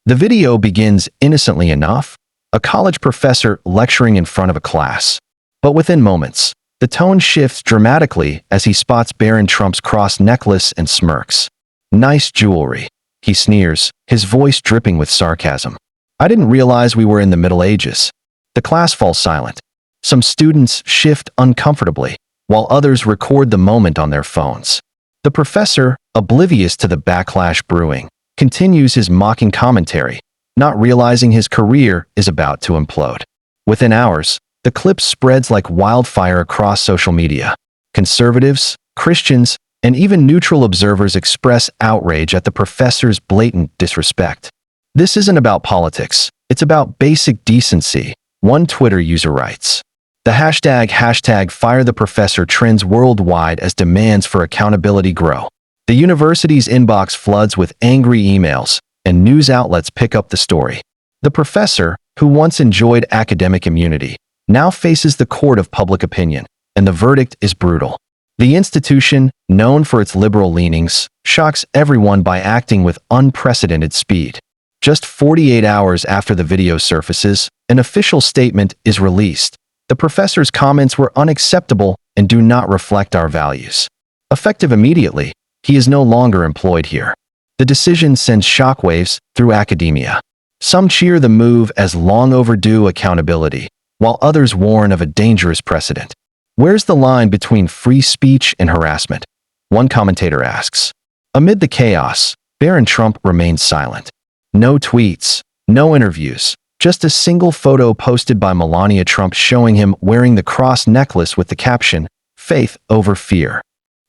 The video begins innocently enough, a college professor lecturing in front of a class. But within moments, the tone shifts dramatically as he spots Barron Trump's cross necklace and smirks. "Nice jewelry," he sneers, his voice dripping with sarcasm. "I didn't realize we were in the Middle Ages." The class falls silent. Some students shift uncomfortably, while others record the moment on their phones. The professor, oblivious to the backlash brewing, continues his mocking commentary, not realizing his career is about to implode. Within hours, the clip spreads like wildfire across social media. Conservatives, Christians, and even neutral observers express outrage at the professor's blatant disrespect. "This isn't about politics, it's about basic decency," one Twitter user writes. The hashtag #FireTheProfessor trends worldwide as demands for accountability grow. The university's inbox floods with angry emails, and news outlets pick up the story. The professor, who once enjoyed academic immunity, now faces the court of public opinion, and the verdict is brutal. The institution, known for its liberal leanings, shocks everyone by acting with unprecedented speed. Just 48 hours after the video surfaces, an official statement is released. The professor's comments were unacceptable and do not reflect our values. Effective immediately, he is no longer employed here. The decision sends shockwaves through academia. Some cheer the move as long overdue accountability, while others warn of a dangerous precedent. Where's the line between free speech and harassment? One commentator asks. Amid the chaos, Barron Trump remains silent. No tweets, no interviews, just a single photo posted by Melania Trump showing him wearing the cross necklace with the caption, "Faith over fear."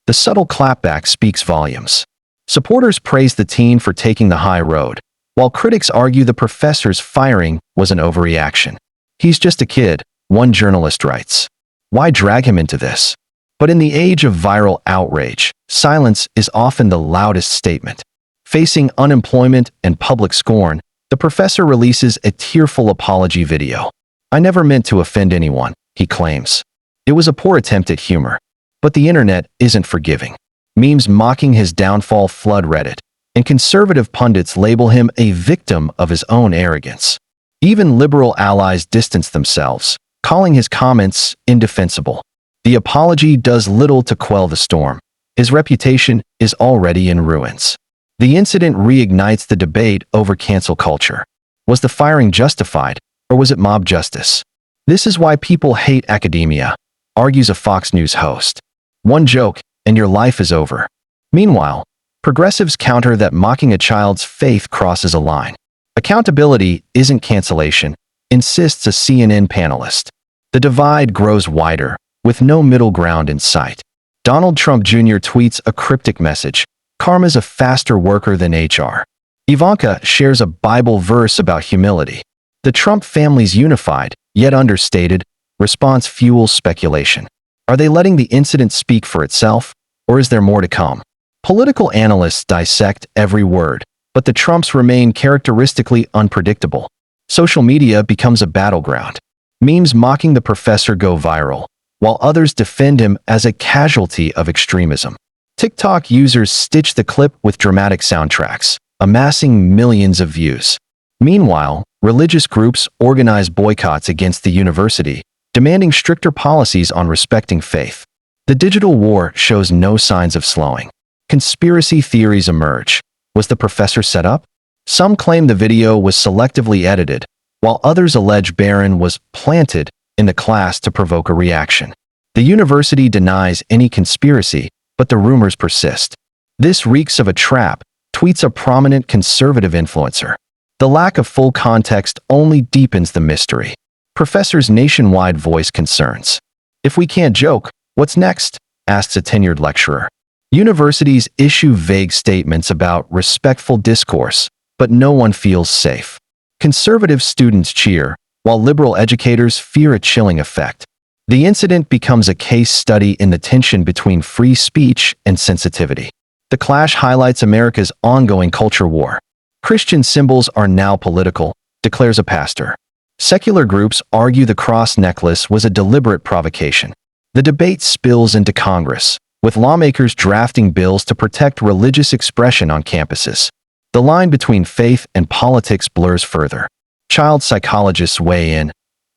The subtle clapback speaks volumes. Supporters praise the teen for taking the high road, while critics argue the professor's firing was an overreaction. "He's just a kid," one journalist writes. Why drag him into this? But in the age of viral outrage, silence is often the loudest statement. Facing unemployment and public scorn, the professor releases a tearful apology video. "I never meant to offend anyone," he claims. "It was a poor attempt at humor." But the internet isn't forgiving. Memes mocking his downfall flood Reddit, and conservative pundits label him a victim of his own arrogance. Even liberal allies distance themselves, calling his comments indefensible. The apology does little to quell the storm. His reputation is already in ruins. The incident reignites the debate over cancel culture. Was the firing justified, or was it mob justice? "This is why people hate academia," argues a Fox News host. "One joke, and your life is over." Meanwhile, progressives counter that mocking a child's faith crosses a line. "Accountability isn't cancellation," insists a CNN panelist. The divide grows wider, with no middle ground in sight. Donald Trump Jr. tweets a cryptic message, "Karma's a faster worker than HR." Ivanka shares a Bible verse about humility. The Trump family's unified, yet understated, response fuels speculation. Are they letting the incident speak for itself, or is there more to come? Political analysts dissect every word, but the Trumps remain characteristically unpredictable. Social media becomes a battleground. Memes mocking the professor go viral, while others defend him as a casualty of extremism. TikTok users stitch the clip with dramatic soundtracks, amassing millions of views. Meanwhile, religious groups organize boycotts against the university, demanding stricter policies on respecting faith. The digital war shows no signs of slowing. Conspiracy theories emerge. Was the professor set up? Some claim the video was selectively edited, while others allege Barron was planted in the class to provoke a reaction. The university denies any conspiracy, but the rumors persist. "This reeks of a trap," tweets a prominent conservative influencer. The lack of full context only deepens the mystery. Professor's nationwide voice concerns. "If we can't joke, what's next?" asks a tenured lecturer. Universities issue vague statements about respectful discourse, but no one feels safe. Conservative students cheer, while liberal educators fear a chilling effect. The incident becomes a case study in the tension between free speech and sensitivity. The clash highlights America's ongoing culture war. "Christian symbols are now political," declares a pastor. Secular groups argue the cross necklace was a deliberate provocation. The debate spills into Congress, with lawmakers drafting bills to protect religious expression on campuses. The line between faith and politics blurs further. Child psychologists weigh in.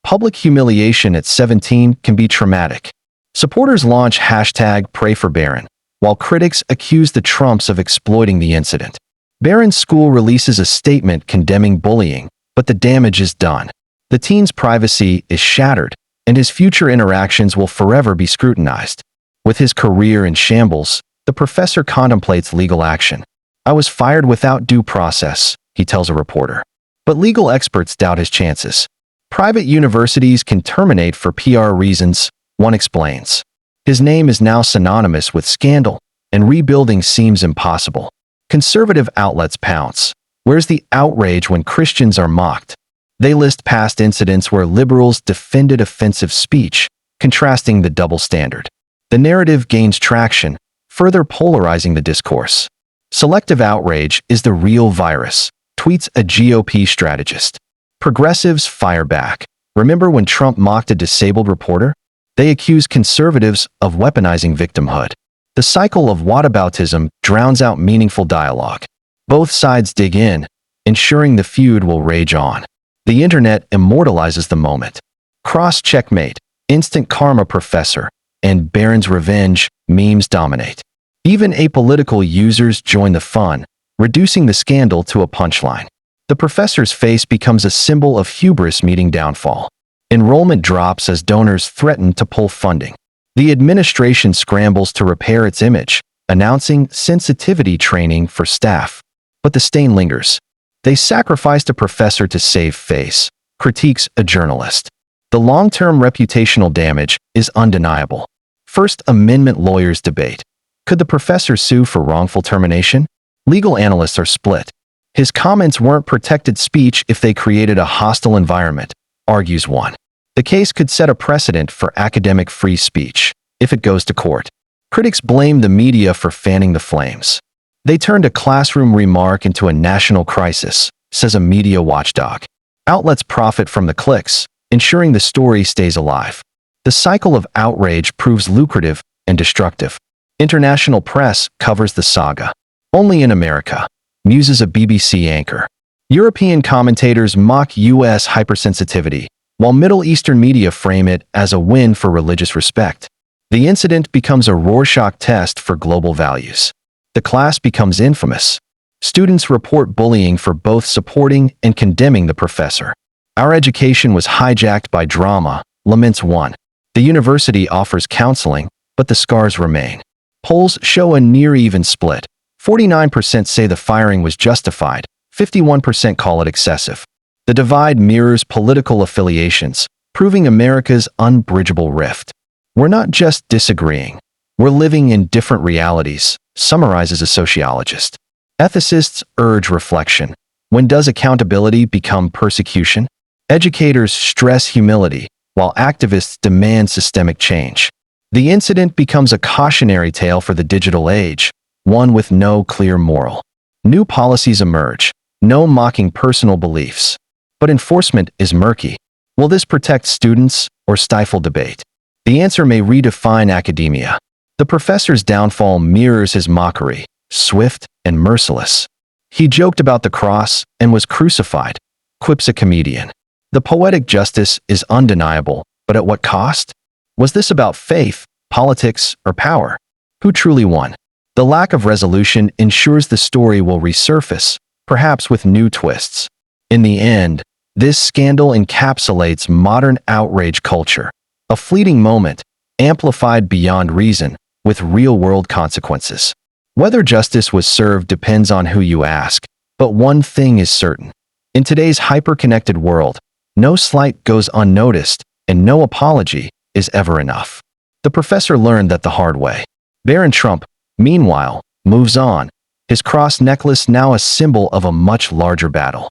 Public humiliation at 17 can be traumatic. Supporters launch #PrayForBarron, while critics accuse the Trumps of exploiting the incident. Barron's school releases a statement condemning bullying, but the damage is done. The teen's privacy is shattered, and his future interactions will forever be scrutinized. With his career in shambles, the professor contemplates legal action. "I was fired without due process," he tells a reporter. But legal experts doubt his chances. "Private universities can terminate for PR reasons," one explains. His name is now synonymous with scandal, and rebuilding seems impossible. Conservative outlets pounce. Where's the outrage when Christians are mocked? They list past incidents where liberals defended offensive speech, contrasting the double standard. The narrative gains traction, further polarizing the discourse. "Selective outrage is the real virus," tweets a GOP strategist. Progressives fire back. "Remember when Trump mocked a disabled reporter?" They accuse conservatives of weaponizing victimhood. The cycle of whataboutism drowns out meaningful dialogue. Both sides dig in, ensuring the feud will rage on. The internet immortalizes the moment. Cross-checkmate, instant karma professor, and Barron's revenge memes dominate. Even apolitical users join the fun, reducing the scandal to a punchline. The professor's face becomes a symbol of hubris meeting downfall. Enrollment drops as donors threaten to pull funding. The administration scrambles to repair its image, announcing sensitivity training for staff. But the stain lingers. "They sacrificed a professor to save face," critiques a journalist. The long-term reputational damage is undeniable. First Amendment lawyers debate. Could the professor sue for wrongful termination? Legal analysts are split. His comments weren't protected speech if they created a hostile environment, argues one. The case could set a precedent for academic free speech if it goes to court. Critics blame the media for fanning the flames. "They turned a classroom remark into a national crisis," says a media watchdog. Outlets profit from the clicks, ensuring the story stays alive. The cycle of outrage proves lucrative and destructive. International press covers the saga. "Only in America," muses a BBC anchor. European commentators mock U.S. hypersensitivity, while Middle Eastern media frame it as a win for religious respect. The incident becomes a Rorschach test for global values. The class becomes infamous. Students report bullying for both supporting and condemning the professor. "Our education was hijacked by drama," laments one. The university offers counseling, but the scars remain. Polls show a near-even split. 49% say the firing was justified, 51% call it excessive. The divide mirrors political affiliations, proving America's unbridgeable rift. "We're not just disagreeing. We're living in different realities," summarizes a sociologist. Ethicists urge reflection. When does accountability become persecution? Educators stress humility, while activists demand systemic change. The incident becomes a cautionary tale for the digital age, one with no clear moral. New policies emerge, no mocking personal beliefs. But enforcement is murky. Will this protect students or stifle debate? The answer may redefine academia. The professor's downfall mirrors his mockery, swift and merciless. "He joked about the cross and was crucified," quips a comedian. The poetic justice is undeniable, but at what cost? Was this about faith, politics, or power? Who truly won? The lack of resolution ensures the story will resurface, perhaps with new twists. In the end, this scandal encapsulates modern outrage culture, a fleeting moment, amplified beyond reason, with real-world consequences. Whether justice was served depends on who you ask, but one thing is certain. In today's hyper-connected world, no slight goes unnoticed, and no apology is ever enough. The professor learned that the hard way. Barron Trump, meanwhile, moves on, his cross necklace now a symbol of a much larger battle.